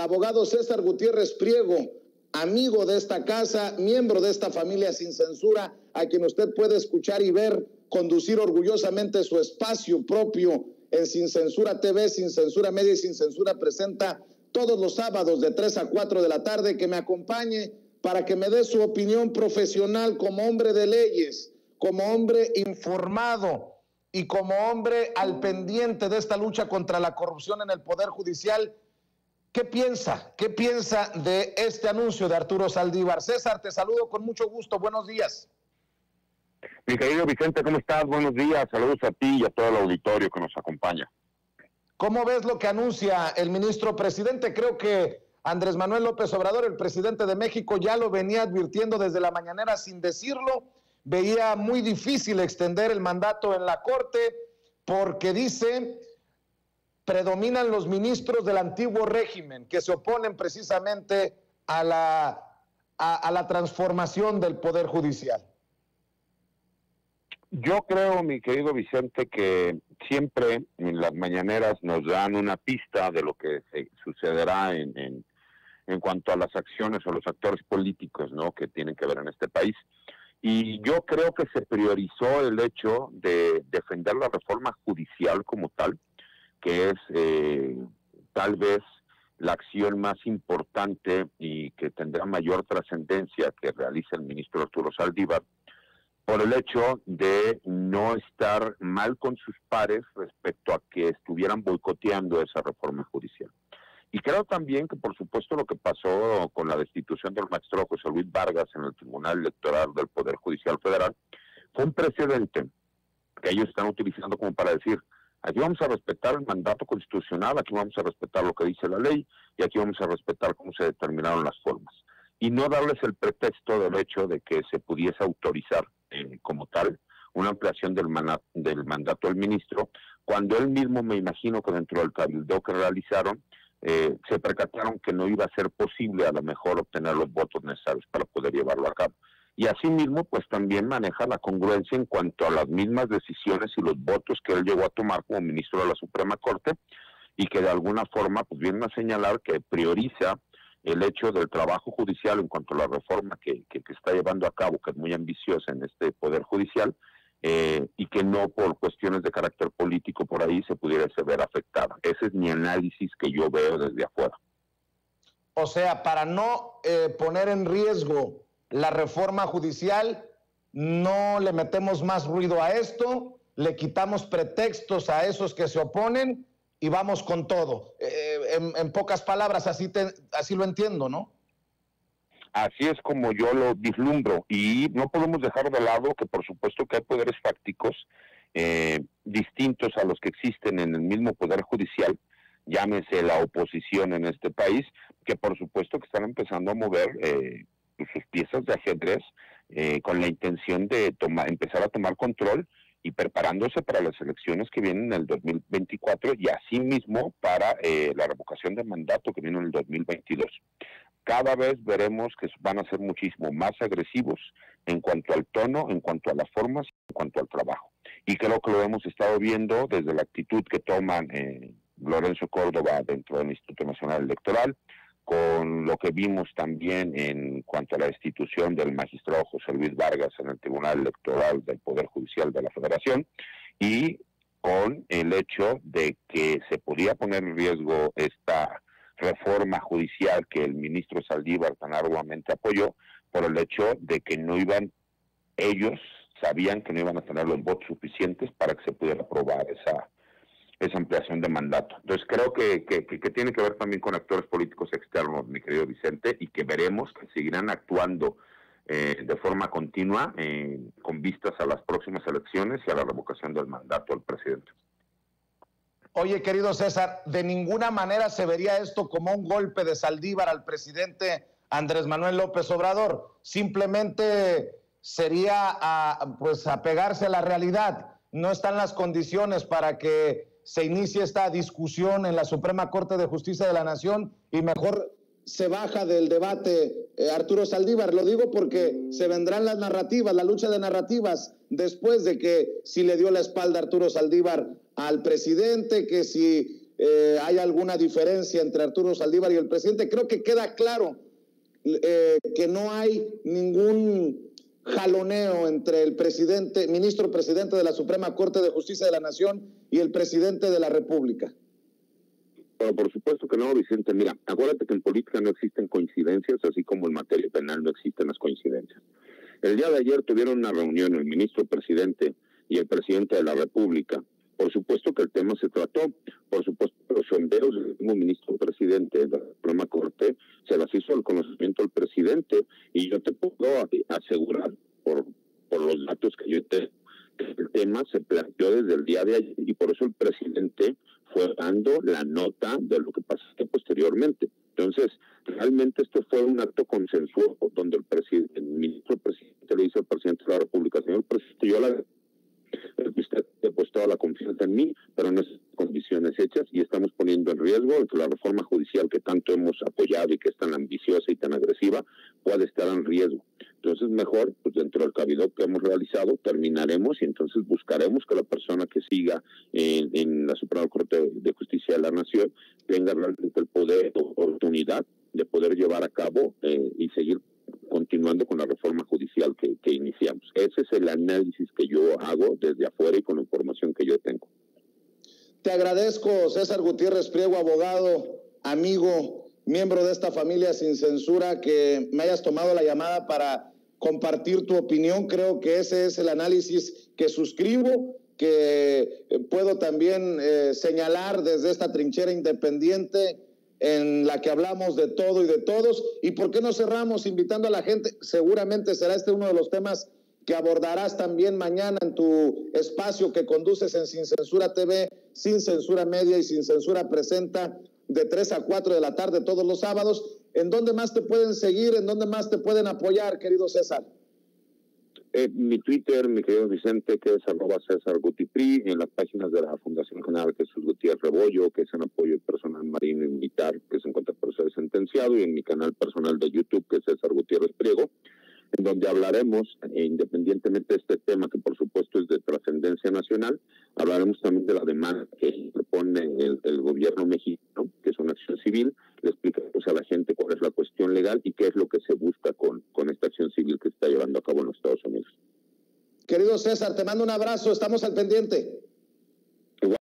abogado César Gutiérrez Priego, amigo de esta casa, miembro de esta familia Sin Censura, a quien usted puede escuchar y ver conducir orgullosamente su espacio propio en Sin Censura TV, Sin Censura Media y Sin Censura Presenta todos los sábados de 3 a 4 de la tarde, que me acompañe para que me dé su opinión profesional como hombre de leyes, como hombre informado y como hombre al pendiente de esta lucha contra la corrupción en el Poder Judicial. ¿Qué piensa? ¿Qué piensa de este anuncio de Arturo Saldívar? César, te saludo con mucho gusto. Buenos días. Mi querido Vicente, ¿cómo estás? Buenos días. Saludos a ti y a todo el auditorio que nos acompaña. ¿Cómo ves lo que anuncia el ministro presidente? Creo que Andrés Manuel López Obrador, el presidente de México, ya lo venía advirtiendo desde la mañanera sin decirlo. Veía muy difícil extender el mandato en la Corte porque dice, predominan los ministros del antiguo régimen que se oponen precisamente a la transformación del Poder Judicial. Yo creo, mi querido Vicente, que siempre en las mañaneras nos dan una pista de lo que sucederá en cuanto a las acciones o los actores políticos, ¿no?, que tienen que ver en este país. Y yo creo que se priorizó el hecho de defender la reforma judicial como tal, que es tal vez la acción más importante y que tendrá mayor trascendencia que realiza el ministro Arturo Saldívar, por el hecho de no estar mal con sus pares respecto a que estuvieran boicoteando esa reforma judicial. Y creo también que, por supuesto, lo que pasó con la destitución del magistrado José Luis Vargas en el Tribunal Electoral del Poder Judicial Federal fue un precedente que ellos están utilizando como para decir, aquí vamos a respetar el mandato constitucional, aquí vamos a respetar lo que dice la ley y aquí vamos a respetar cómo se determinaron las formas. Y no darles el pretexto del hecho de que se pudiese autorizar como tal una ampliación del mandato del ministro, cuando él mismo, me imagino que dentro del cabildeo que realizaron, se percataron que no iba a ser posible a lo mejor obtener los votos necesarios para poder llevarlo a cabo. Y asimismo, pues también maneja la congruencia en cuanto a las mismas decisiones y los votos que él llegó a tomar como ministro de la Suprema Corte, y que de alguna forma pues vienen a señalar que prioriza el hecho del trabajo judicial en cuanto a la reforma que está llevando a cabo, que es muy ambiciosa en este Poder Judicial, y que no por cuestiones de carácter político por ahí se pudiera ver afectada. Ese es mi análisis que yo veo desde afuera. O sea, para no poner en riesgo la reforma judicial, no le metemos más ruido a esto, le quitamos pretextos a esos que se oponen y vamos con todo. En pocas palabras, así lo entiendo, ¿no? Así es como yo lo vislumbro, y no podemos dejar de lado que por supuesto que hay poderes fácticos distintos a los que existen en el mismo Poder Judicial, llámese la oposición en este país, que por supuesto que están empezando a mover sus piezas de ajedrez con la intención de empezar a tomar control y preparándose para las elecciones que vienen en el 2024 y asimismo para la revocación de mandato que viene en el 2022. Cada vez veremos que van a ser muchísimo más agresivos en cuanto al tono, en cuanto a las formas, en cuanto al trabajo. Y creo que lo hemos estado viendo desde la actitud que toman Lorenzo Córdoba dentro del Instituto Nacional Electoral, con lo que vimos también en cuanto a la destitución del magistrado José Luis Vargas en el Tribunal Electoral del Poder Judicial de la Federación, y con el hecho de que se podía poner en riesgo esta reforma judicial que el ministro Saldívar tan arduamente apoyó, por el hecho de que ellos sabían que no iban a tener los votos suficientes para que se pudiera aprobar esa ampliación de mandato. Entonces creo que tiene que ver también con actores políticos externos, mi querido Vicente, y que veremos que seguirán actuando de forma continua con vistas a las próximas elecciones y a la revocación del mandato del presidente. Oye, querido César, de ninguna manera se vería esto como un golpe de Saldívar al presidente Andrés Manuel López Obrador. Simplemente sería pues apegarse a la realidad. No están las condiciones para que se inicie esta discusión en la Suprema Corte de Justicia de la Nación y mejor se baja del debate Arturo Saldívar. Lo digo porque se vendrán las narrativas, la lucha de narrativas después de que si le dio la espalda Arturo Saldívar al presidente, que si hay alguna diferencia entre Arturo Saldívar y el presidente. Creo que queda claro que no hay ningún jaloneo entre el ministro presidente de la Suprema Corte de Justicia de la Nación y el presidente de la República. Pero por supuesto que no, Vicente. Mira, acuérdate que en política no existen coincidencias, así como en materia penal no existen las coincidencias. El día de ayer tuvieron una reunión el ministro presidente y el presidente de la República. Por supuesto que el tema se trató. Por supuesto que los sondeos del mismo ministro presidente de la Suprema Corte se las hizo al conocimiento del presidente. Y yo te puedo asegurar, por los datos que yo tengo, que el tema se planteó desde el día de ayer y por eso el presidente fue dando la nota de lo que pasó posteriormente. Entonces, realmente esto fue un acto consensuado donde el ministro presidente le dice al presidente de la República: señor presidente, usted ha puesto la confianza en mí, pero en esas condiciones hechas, y estamos poniendo en riesgo que la reforma judicial que tanto hemos apoyado y que es tan ambiciosa y tan agresiva puede estar en riesgo. Entonces, mejor, pues dentro del cabildo que hemos realizado, terminaremos y entonces buscaremos que la persona que siga en la Suprema Corte de Justicia de la Nación tenga realmente el poder o oportunidad de poder llevar a cabo y seguir continuando con la reforma judicial que iniciamos. Ese es el análisis que yo hago desde afuera y con la información que yo tengo. Te agradezco, César Gutiérrez Priego, abogado, amigo, miembro de esta familia sin censura, que me hayas tomado la llamada para compartir tu opinión. Creo que ese es el análisis que suscribo, que puedo también señalar desde esta trinchera independiente en la que hablamos de todo y de todos. ¿Y por qué no cerramos invitando a la gente? Seguramente será este uno de los temas que abordarás también mañana en tu espacio que conduces en Sin Censura TV, Sin Censura Media y Sin Censura Presenta, de 3 a 4 de la tarde todos los sábados. ¿En dónde más te pueden seguir? ¿En dónde más te pueden apoyar, querido César? Mi Twitter, mi querido Vicente, que es @CésarGutiPri, en las páginas de la Fundación General Jesús Gutiérrez Rebollo, que es en apoyo al personal marino y militar que se encuentra por ser sentenciado, y en mi canal personal de YouTube, que es César Gutiérrez Priego, en donde hablaremos, independientemente de este tema, que por supuesto es de trascendencia nacional, hablaremos también de la demanda que propone el gobierno mexicano, que es una acción civil. Le explicaremos a la gente cuál es la cuestión legal y qué es lo que se busca con esta acción civil que se está llevando a cabo en los Estados Unidos. Querido César, te mando un abrazo, estamos al pendiente.